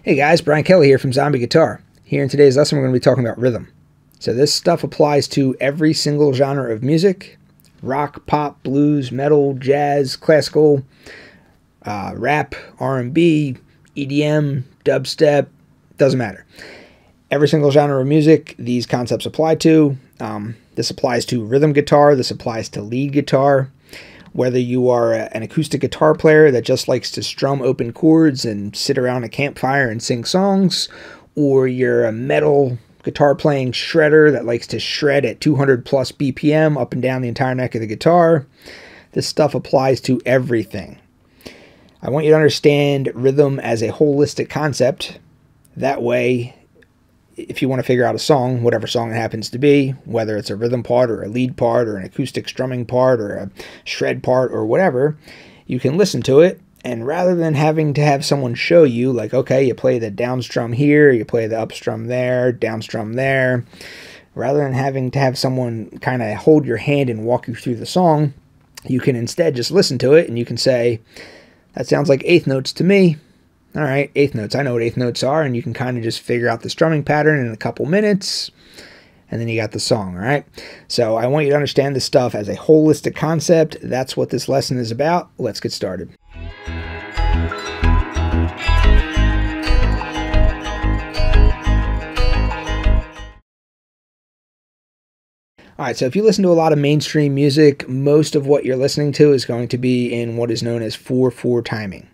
Hey guys, Brian Kelly here from Zombie Guitar. Here in today's lesson we're going to be talking about rhythm. So this stuff applies to every single genre of music: rock, pop, blues, metal, jazz, classical, rap, R&B, EDM, dubstep, doesn't matter. Every single genre of music these concepts apply to. This applies to rhythm guitar, this applies to lead guitar. Whether you are an acoustic guitar player that just likes to strum open chords and sit around a campfire and sing songs, or you're a metal guitar playing shredder that likes to shred at 200 plus BPM up and down the entire neck of the guitar, this stuff applies to everything. I want you to understand rhythm as a holistic concept. That way, if you want to figure out a song, whatever song it happens to be, whether it's a rhythm part or a lead part or an acoustic strumming part or a shred part or whatever, you can listen to it, and rather than having to have someone show you, like, okay, you play the down strum here, you play the up strum there, down strum there, rather than having to have someone kind of hold your hand and walk you through the song, you can instead just listen to it and you can say, that sounds like eighth notes to me. All right, eighth notes. I know what eighth notes are, and you can kind of just figure out the strumming pattern in a couple minutes, and then you got the song, all right? So I want you to understand this stuff as a holistic concept. That's what this lesson is about. Let's get started. All right, so if you listen to a lot of mainstream music, most of what you're listening to is going to be in what is known as 4/4 timing.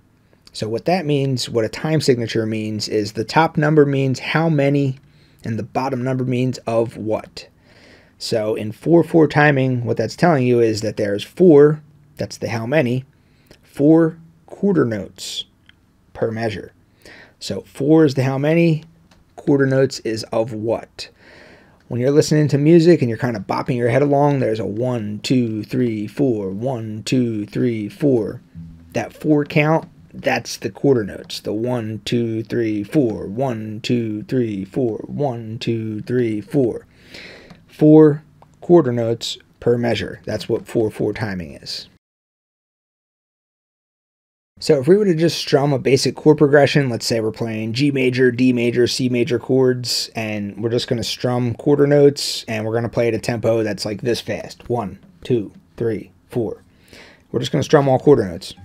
So what that means, what a time signature means, is the top number means how many and the bottom number means of what. So in 4/4 timing, what that's telling you is that there's 4, that's the how many, 4 quarter notes per measure. So 4 is the how many, quarter notes is of what. When you're listening to music and you're kind of bopping your head along, there's a 1, 2, 3, 4, 1, 2, 3, 4. That 4 count, that's the quarter notes. The 1, 2, 3, 4, 1, 2, 3, 4, 1, 2, 3, 4. 4 quarter notes per measure. That's what 4/4 timing is. So if we were to just strum a basic chord progression, let's say we're playing G major, D major, C major chords, and we're just going to strum quarter notes, and we're going to play at a tempo that's like this fast. 1, 2, 3, 4. We're just going to strum all quarter notes.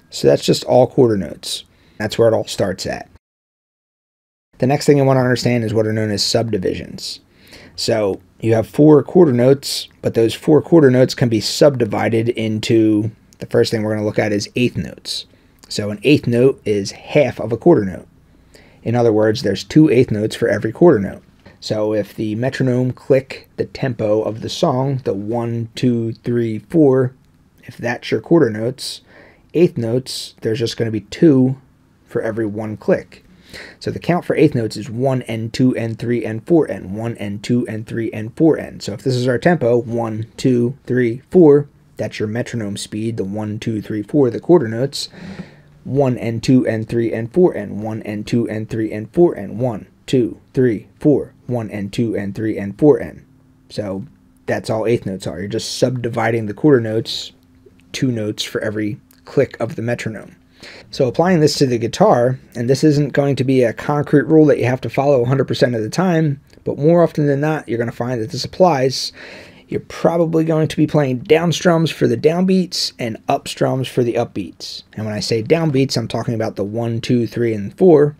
So that's just all quarter notes. That's where it all starts at. The next thing I want to understand is what are known as subdivisions. So you have 4 quarter notes, but those 4 quarter notes can be subdivided into, the first thing we're going to look at is eighth notes. So an eighth note is half of a quarter note. In other words, there's 2 eighth notes for every quarter note. So if the metronome click the tempo of the song, the 1, 2, 3, 4, if that's your quarter notes, eighth notes, there's just going to be 2 for every 1 click. So the count for eighth notes is 1 and 2 and 3 and 4 and 1 and 2 and 3 and 4 and. So if this is our tempo, 1, 2, 3, 4, that's your metronome speed, the 1, 2, 3, 4, the quarter notes. 1 and 2 and 3 and 4 and 1 and 2 and 3 and 4 and 1, 2, 3, 4, 1 and 2 and 3 and 4 and. So that's all eighth notes are. You're just subdividing the quarter notes, 2 notes for every click of the metronome. So applying this to the guitar, and this isn't going to be a concrete rule that you have to follow 100% of the time, but more often than not, you're going to find that this applies. You're probably going to be playing down strums for the downbeats and up strums for the upbeats. And when I say downbeats, I'm talking about the 1, 2, 3, and 4,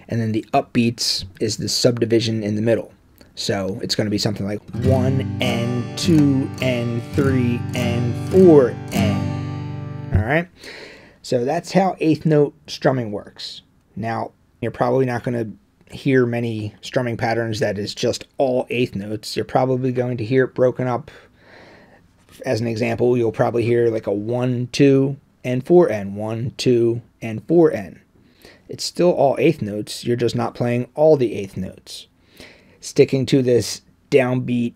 and then the upbeats is the subdivision in the middle. So it's going to be something like 1 and 2 and 3 and 4 and. All right, so that's how eighth note strumming works. Now, you're probably not going to hear many strumming patterns that is just all eighth notes. You're probably going to hear it broken up. As an example, you'll probably hear like a 1, 2, and 4 and 1, 2, and 4 and. It's still all eighth notes. You're just not playing all the eighth notes. Sticking to this downbeat,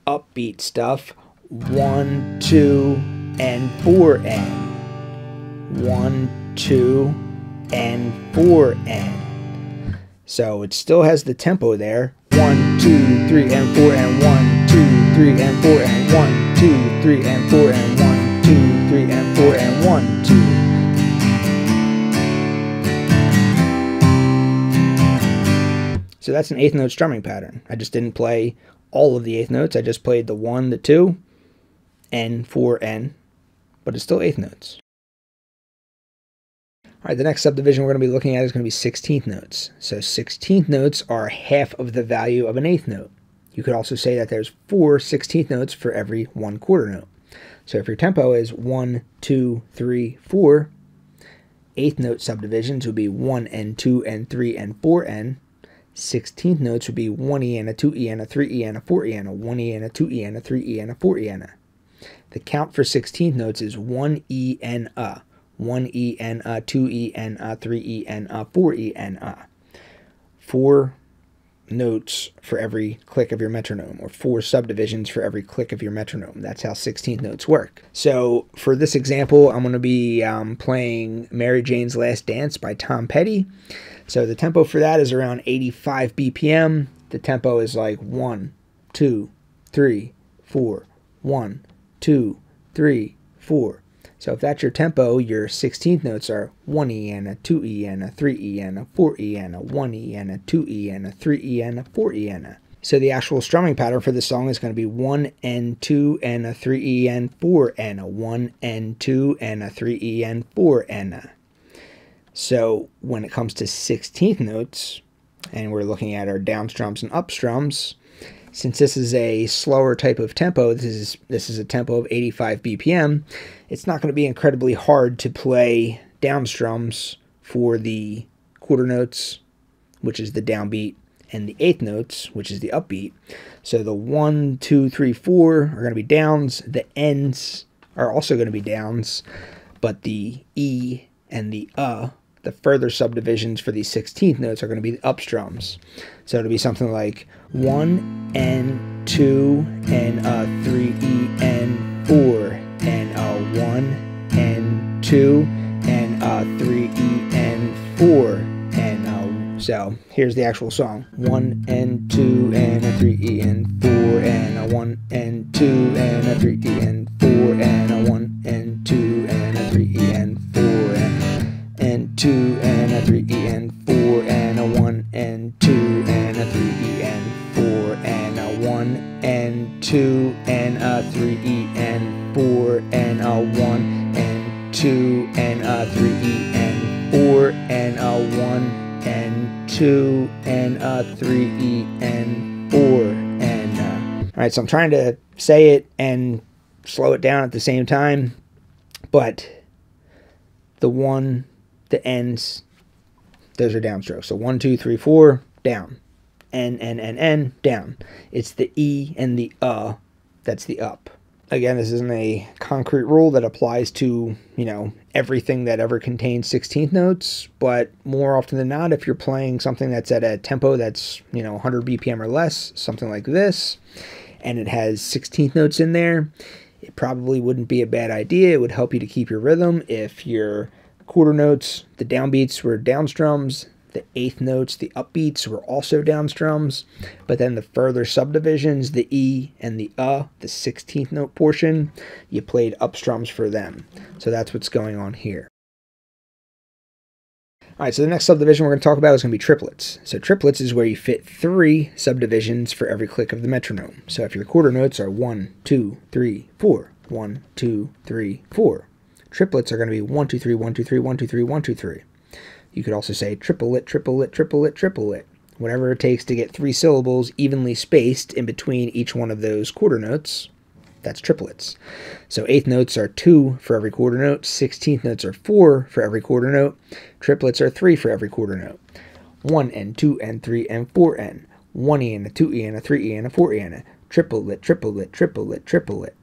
upbeat stuff, 1, 2, and 4 and. 1, 2, and 4 and. So it still has the tempo there. 1, 2, 3, and 4 and 1, 2, 3 and 4 and 1, 2, 3 and 4 and 1, 2, 3 and 4 and 1, 2. So that's an eighth note strumming pattern. I just didn't play all of the eighth notes. I just played the 1, the 2, N, 4, N, but it's still eighth notes. All right, the next subdivision we're going to be looking at is going to be 16th notes. So 16th notes are half of the value of an eighth note. You could also say that there's 4 16th notes for every 1 quarter note. So if your tempo is 1, 2, 3, 4, eighth note subdivisions would be 1 and 2 and 3 and 4 N. 16th notes would be 1 E and a 2 E and a 3 E and a 4 E and a 1 E and a 2 E and a 3 E and a 4 E and a. The count for 16th notes is 1 E and a. 1 E and a, 2 E and a, 3 E and a, 4 E and a. 4 notes for every click of your metronome, or 4 subdivisions for every click of your metronome. That's how 16th notes work. So for this example, I'm going to be playing Mary Jane's Last Dance by Tom Petty. So the tempo for that is around 85 BPM. The tempo is like 1, 2, 3, 4, 1, 2, 3, 4. So if that's your tempo, your 16th notes are 1 E and a 2 E and a 3 E and a 4 E and a 1 E and a 2 E and a 3 E and a 4 E and a. So the actual strumming pattern for this song is going to be 1 and 2 and a 3 E and 4 and a 1 and 2 and a 3 E and 4 and a. So when it comes to 16th notes, and we're looking at our down strums and up strums, since this is a slower type of tempo, this is a tempo of 85 BPM, it's not going to be incredibly hard to play down strums for the quarter notes, which is the downbeat, and the eighth notes, which is the upbeat. So the 1, 2, 3, 4 are going to be downs. The N's are also going to be downs, but the E and the further subdivisions for these 16th notes are going to be the up strums. So it'll be something like 1 and 2 and a 3 E and 4 and a 1 and 2 and a 3 E and 4 and a. So here's the actual song: 1 and 2 and a 3 E and 4 and a 1 and 2 and a 3 E and 4 and a 1 and 2 and a 3 E and 4 and 2 and a 3 E and 4 and a 1 and 2 and a 3 E and 4 and a 1 and 2 and a 3 E and 4 and a 1 and 2 and a 3 E and 4 and a 1 and 2 and a 3 E and 4 and all right, so I'm trying to say it and slow it down at the same time, but the ends, those are downstrokes. So 1, 2, 3, 4, down. N, down. It's the E and the that's the up. Again, this isn't a concrete rule that applies to, everything that ever contains 16th notes, but more often than not, if you're playing something that's at a tempo that's, 100 BPM or less, something like this, and it has 16th notes in there, it probably wouldn't be a bad idea. It would help you to keep your rhythm if your quarter notes, the downbeats were down strums, the eighth notes, the upbeats were also down strums, but then the further subdivisions, the E and the 16th note portion, you played up strums for them. So that's what's going on here. All right, so the next subdivision we're going to talk about is going to be triplets. So triplets is where you fit 3 subdivisions for every click of the metronome. So if your quarter notes are 1, 2, 3, 4, 1, 2, 3, 4. Triplets are going to be 1, 2, 3, 1, 2, 3, 1, 2, 3, 1, 2, 3. You could also say triplet, triplet, triplet, triplet. Whatever it takes to get 3 syllables evenly spaced in between each one of those quarter notes, that's triplets. So eighth notes are 2 for every quarter note. 16th notes are 4 for every quarter note. Triplets are 3 for every quarter note. 1 and 2 and 3 and 4 and 1 E and a 2 E and a 3 E and a 4 E and a triplet, triplet, triplet, triplet.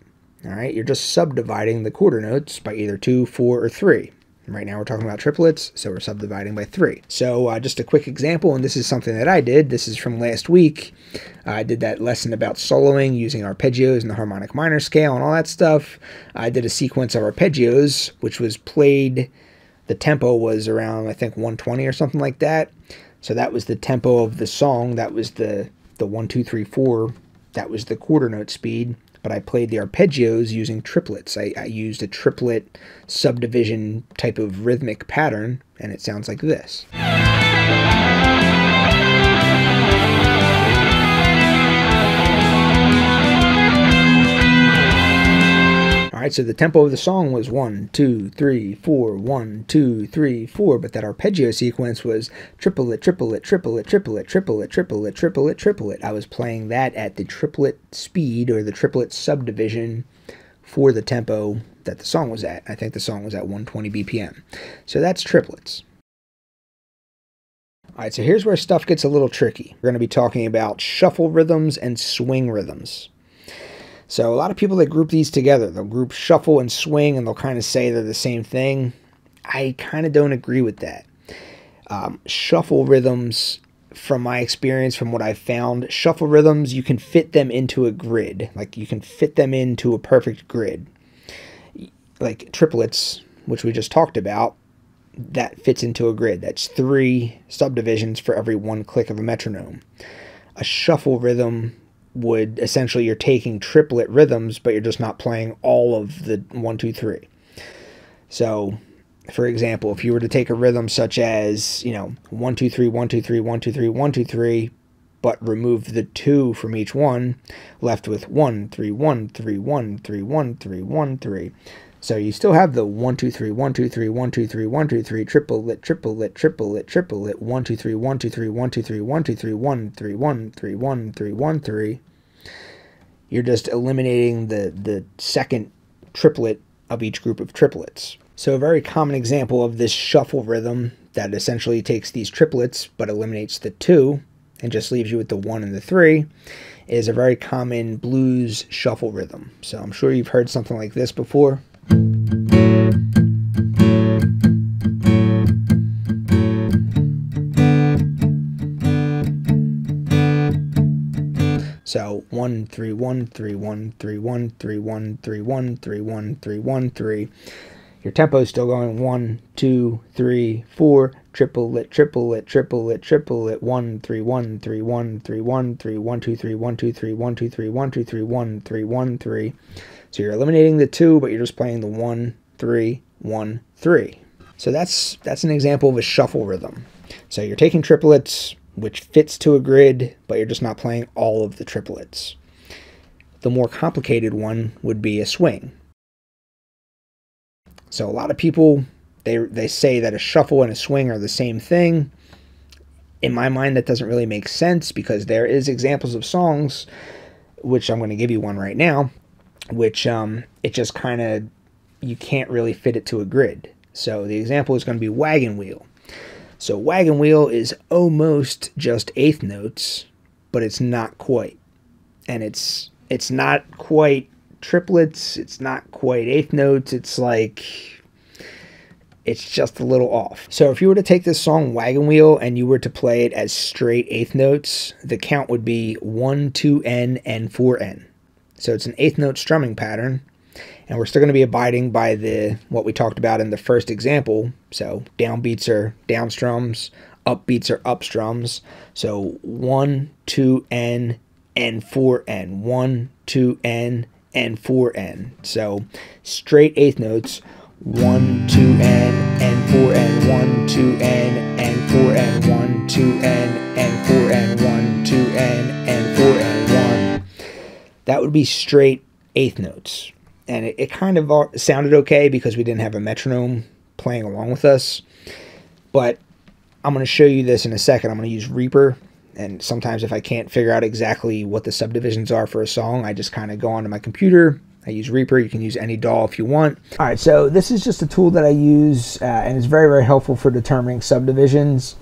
All right, you're just subdividing the quarter notes by either 2, 4, or 3. Right now we're talking about triplets, so we're subdividing by 3. So just a quick example, and this is something that I did. This is from last week. I did that lesson about soloing using arpeggios and the harmonic minor scale and all that stuff. I did a sequence of arpeggios, which was played, the tempo was around, I think, 120 or something like that. So that was the tempo of the song. That was the 1, 2, 3, 4 that was the quarter note speed, but I played the arpeggios using triplets. I used a triplet subdivision type of rhythmic pattern, and it sounds like this. Alright, so the tempo of the song was 1, 2, 3, 4, 1, 2, 3, 4, but that arpeggio sequence was triplet, triplet, triplet, triplet, triplet, triplet, triplet, triplet. I was playing that at the triplet speed, or the triplet subdivision, for the tempo that the song was at. I think the song was at 120 BPM. So that's triplets. Alright, so here's where stuff gets a little tricky. We're going to be talking about shuffle rhythms and swing rhythms. So a lot of people that group these together, they'll group shuffle and swing, and they'll kind of say they're the same thing. I kind of don't agree with that. Shuffle rhythms, from my experience, from what I've found, shuffle rhythms, you can fit them into a grid. Like, you can fit them into a perfect grid. Like triplets, which we just talked about, that fits into a grid. That's 3 subdivisions for every 1 click of a metronome. A shuffle rhythm would essentially, you're taking triplet rhythms, but you're just not playing all of the 1, 2, 3. So, for example, if you were to take a rhythm such as, 1, 2, 3, 1, 2, 3, 1, 2, 3, 1, 2, 3, but remove the 2 from each one, left with 1, 3, 1, 3, 1, 3, 1, 3, 1, 3. So you still have the 1, 2, 3, 1, 2, 3, 1, 2, 3, 1, 2, 3, triplet, triplet, triplet, triplet, 1, 2, 3, 1, 2, 3, 1, 2, 3, 1, 2, 3, 1, 3, 1, 3, 1, 3, 1, 3. You're just eliminating the second triplet of each group of triplets. So a very common example of this shuffle rhythm that essentially takes these triplets but eliminates the 2 and just leaves you with the 1 and the 3 is a very common blues shuffle rhythm. So I'm sure you've heard something like this before. So 1, 3, 1, 3, 1, 3, 1, 3, 1, 3, 1, 3, 1, 3, 1, 3. Your tempo is still going 1, 2, 3, 4, triplet, triplet, triplet, triplet, 1, 3, 1, 3, 1, 3, 1, 3, 1, 2, 3, 1, 2, 3, 1, 2, 3, 1, 2, 3, 1, 3, 1, 3. So you're eliminating the 2, but you're just playing the 1, 3, 1, 3. So that's an example of a shuffle rhythm. So you're taking triplets, which fits to a grid, but you're just not playing all of the triplets. The more complicated one would be a swing. So a lot of people, they say that a shuffle and a swing are the same thing. In my mind, that doesn't really make sense, because there is examples of songs, which I'm going to give you one right now, which it just kind of, you can't really fit it to a grid. So the example is going to be Wagon Wheel. So Wagon Wheel is almost just eighth notes, but it's not quite. And it's not quite triplets, it's not quite eighth notes, it's just a little off. So if you were to take this song Wagon Wheel and you were to play it as straight eighth notes, the count would be 1, 2N, and 4N. So it's an eighth note strumming pattern, and we're still going to be abiding by what we talked about in the first example. So downbeats are down strums, upbeats are up strums. So 1, 2N, and 4N. 1, 2N, and 4N. So straight eighth notes, 1, 2N, and 4N, 1, 2N, and 4N, 1, 2N, and 4N, 1, 2N, and 4N, 1. That would be straight eighth notes. And it kind of sounded okay because we didn't have a metronome playing along with us. But I'm going to show you this in a second. I'm going to use Reaper. And sometimes if I can't figure out exactly what the subdivisions are for a song, I just kind of go onto my computer. I use Reaper. You can use any DAW if you want. All right, so this is just a tool that I use, and it's very, very helpful for determining subdivisions.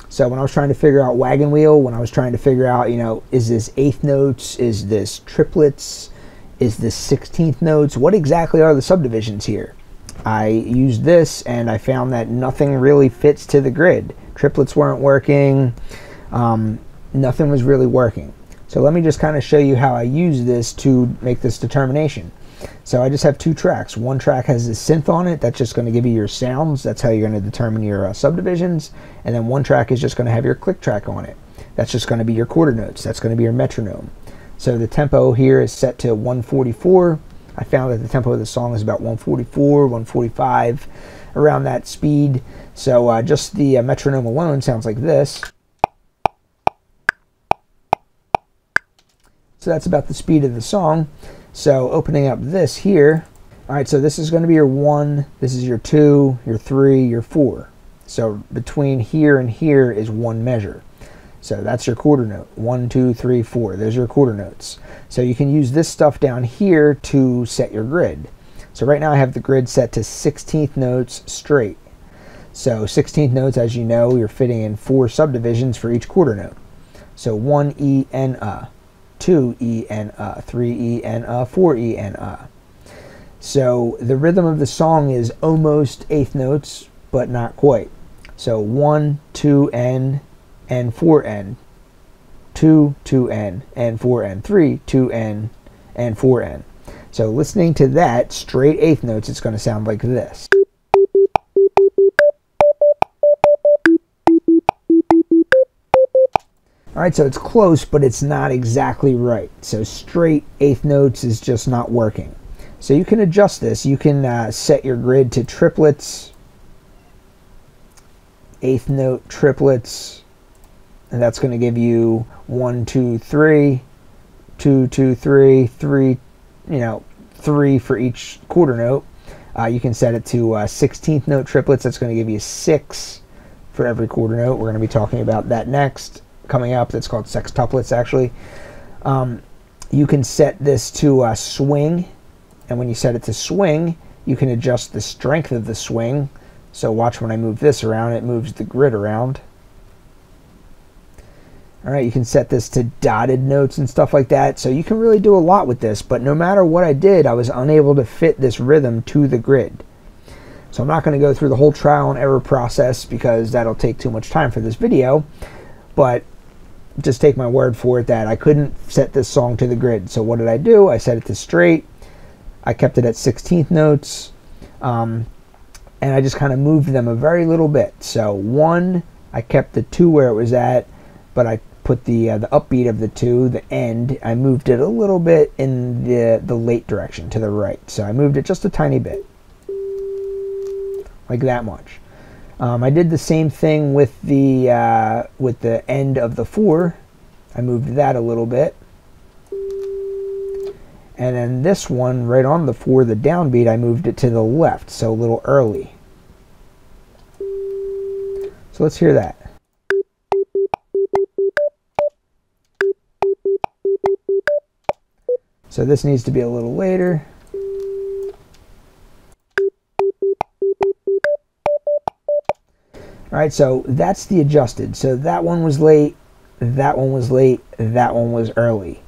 So when I was trying to figure out Wagon Wheel, when I was trying to figure out, is this eighth notes? Is this triplets? Is this 16th notes? What exactly are the subdivisions here? I used this, and I found that nothing really fits to the grid. Triplets weren't working. Nothing was really working. So let me just kind of show you how I use this to make this determination. So I just have 2 tracks. One track has a synth on it. That's just going to give you your sounds. That's how you're going to determine your subdivisions. And then one track is just going to have your click track on it. That's just going to be your quarter notes. That's going to be your metronome. So the tempo here is set to 144. I found that the tempo of the song is about 144, 145, around that speed. So just the metronome alone sounds like this. So that's about the speed of the song. So opening up this here, all right, so this is going to be your 1, this is your 2, your 3, your 4. So between here and here is one measure. So that's your quarter note. 1, 2, 3, 4. Those are your quarter notes. So you can use this stuff down here to set your grid. So right now I have the grid set to 16th notes straight. So 16th notes, as you know, you're fitting in 4 subdivisions for each quarter note. So 1 E N 2 E N 3 E N 4 E N So the rhythm of the song is almost eighth notes, but not quite. So 1, 2 N and 4 N, 2 2 N and 4 N, 3 2 N and 4 N. So listening to that straight eighth notes, it's going to sound like this. All right, so it's close, but it's not exactly right. So straight eighth notes is just not working. So you can adjust this. You can set your grid to triplets, eighth note triplets, and that's going to give you 1 2 3, 2 2 3, 3, 3 for each quarter note. You can set it to 16th note triplets. That's going to give you 6 for every quarter note. We're going to be talking about that next. Coming up, that's called sextuplets actually. You can set this to swing, and when you set it to swing, you can adjust the strength of the swing. So watch when I move this around, it moves the grid around. Alright, you can set this to dotted notes and stuff like that, so you can really do a lot with this, but no matter what I did, I was unable to fit this rhythm to the grid. So I'm not going to go through the whole trial and error process because that'll take too much time for this video, but just take my word for it that I couldn't set this song to the grid. So what did I do? I set it to straight. I kept it at 16th notes, and I just kind of moved them a very little bit. So 1, I kept the 2 where it was at, but I put the upbeat of the 2, the end, I moved it a little bit in the late direction to the right. So I moved it just a tiny bit, like that much. I did the same thing with the end of the 4. I moved that a little bit. And then this one, right on the 4, the downbeat, I moved it to the left, so a little early. So let's hear that. So this needs to be a little later. All right, so that's the adjusted. So that one was late, that one was late, that one was early.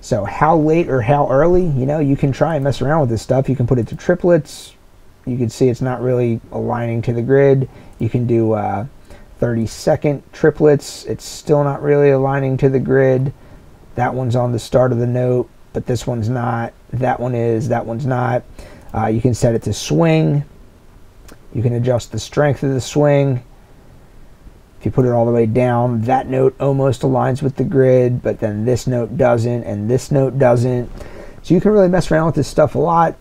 So how late or how early, you can try and mess around with this stuff. You can put it to triplets. You can see it's not really aligning to the grid. You can do 30-second triplets. It's still not really aligning to the grid. That one's on the start of the note, but this one's not. That one is, that one's not. You can set it to swing. You can adjust the strength of the swing. If you put it all the way down, that note almost aligns with the grid, but then this note doesn't, and this note doesn't. So you can really mess around with this stuff a lot.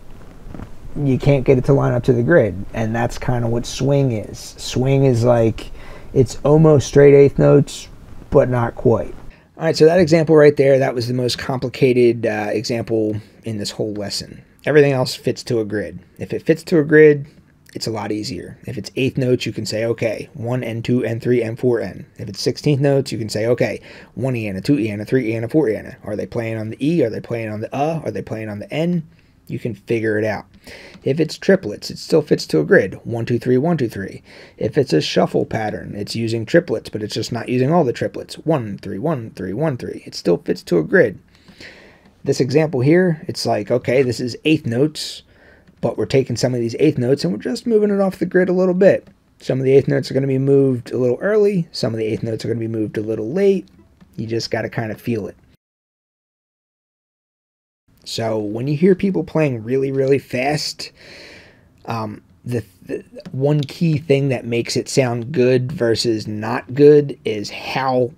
You can't get it to line up to the grid, and that's kind of what swing is. Swing is like, it's almost straight eighth notes, but not quite. All right, so that example right there, that was the most complicated example in this whole lesson. Everything else fits to a grid. If it fits to a grid, it's a lot easier. If it's eighth notes, you can say, okay, 1 N, 2 N, 3 N, 4 N. If it's 16th notes, you can say, okay, 1 E N, a 2 E N, a 3 E N, a 4 E N. Are they playing on the E? Are they playing on the Are they playing on the N? You can figure it out. If it's triplets, it still fits to a grid. 1, 2, 3, 1, 2, 3. If it's a shuffle pattern, it's using triplets, but it's just not using all the triplets. 1, 3, 1, 3, 1, 3. It still fits to a grid. This example here, it's like, okay, this is eighth notes, but we're taking some of these eighth notes and we're just moving it off the grid a little bit. Some of the eighth notes are going to be moved a little early. Some of the eighth notes are going to be moved a little late. You just got to kind of feel it. So when you hear people playing really, really fast, the one key thing that makes it sound good versus not good is how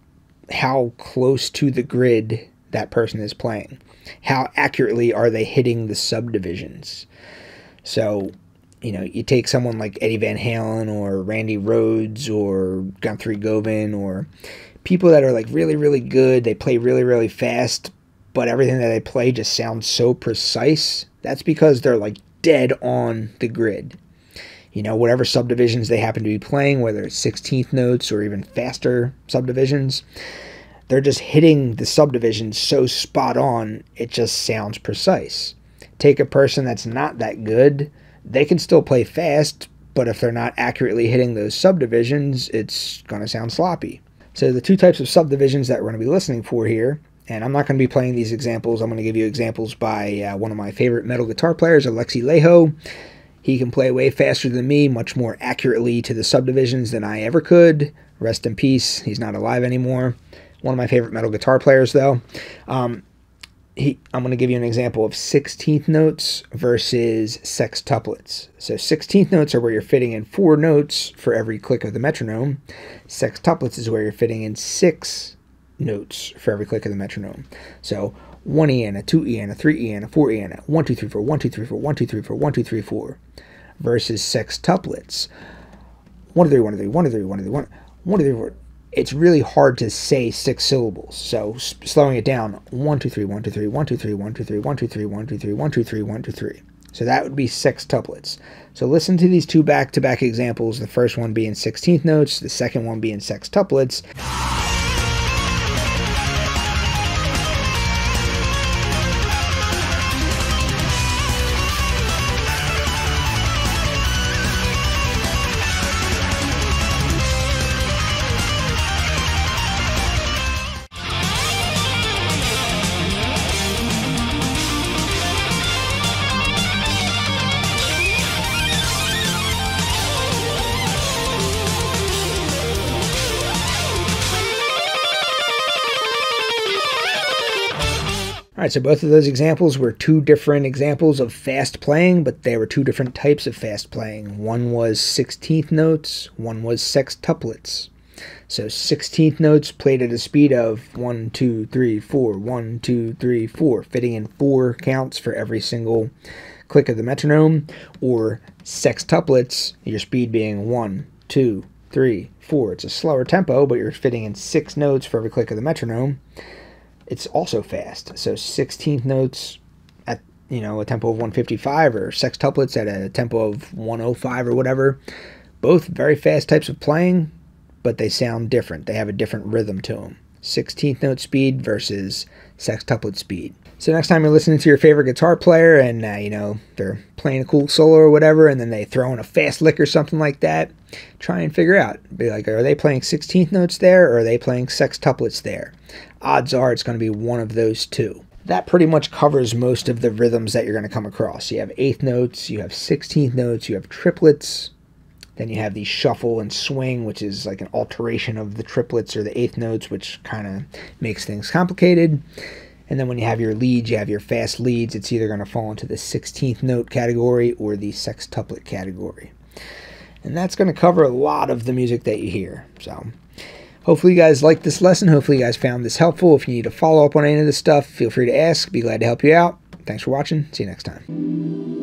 close to the grid that person is playing. How accurately are they hitting the subdivisions? So, you know, you take someone like Eddie Van Halen or Randy Rhoads or Guthrie Govan, or people that are like really, really good. They play really, really fast, but everything that they play just sounds so precise. That's because they're like dead on the grid. You know, whatever subdivisions they happen to be playing, whether it's 16th notes or even faster subdivisions, they're just hitting the subdivisions so spot on, it just sounds precise. Take a person that's not that good, they can still play fast, but if they're not accurately hitting those subdivisions, it's going to sound sloppy. So the two types of subdivisions that we're going to be listening for here, and I'm not going to be playing these examples, I'm going to give you examples by one of my favorite metal guitar players, Alexi Laiho. He can play way faster than me, much more accurately to the subdivisions than I ever could. Rest in peace, he's not alive anymore. One of my favorite metal guitar players, though. I'm going to give you an example of 16th notes versus sextuplets. So 16th notes are where you're fitting in 4 notes for every click of the metronome. Sextuplets is where you're fitting in 6 notes for every click of the metronome. So 1 E and a 2 E and a 3 E and a 4 E and a 1 2 3 4 1 2 3 4 1 2 3 4 1 2 3 4 versus sextuplets. 1 2 3 1 2 3 1 2 3 1 2 3 1 1 2 3 4. It's really hard to say 6 syllables. So slowing it down, 1 2 3 1 2 3 1 2 3 1 2 3 1 2 3 1 2 3 1 2 3 1 2 3. So that would be sextuplets. So listen to these two back-to-back examples. The first one being 16th notes, the second one being sextuplets. All right, so both of those examples were 2 different examples of fast playing, but they were 2 different types of fast playing. One was 16th notes, one was sextuplets. So 16th notes played at a speed of 1 2 3 4 1 2 3 4, fitting in 4 counts for every single click of the metronome, or sextuplets, your speed being 1 2 3 4. It's a slower tempo, but you're fitting in 6 notes for every click of the metronome. It's also fast. So 16th notes at, you know, a tempo of 155, or sextuplets at a tempo of 105 or whatever. Both very fast types of playing, but they sound different. They have a different rhythm to them. 16th note speed versus sextuplet speed. So next time you're listening to your favorite guitar player and, you know, they're playing a cool solo or whatever, and then they throw in a fast lick or something like that, try and figure out. Be like, are they playing 16th notes there, or are they playing sextuplets there? Odds are it's going to be one of those two. That pretty much covers most of the rhythms that you're going to come across. You have 8th notes, you have 16th notes, you have triplets, then you have the shuffle and swing, which is like an alteration of the triplets or the 8th notes, which kind of makes things complicated. And then when you have your leads, you have your fast leads. It's either going to fall into the 16th note category or the sextuplet category. And that's going to cover a lot of the music that you hear. So hopefully you guys liked this lesson. Hopefully you guys found this helpful. If you need to follow up on any of this stuff, feel free to ask. Be glad to help you out. Thanks for watching. See you next time.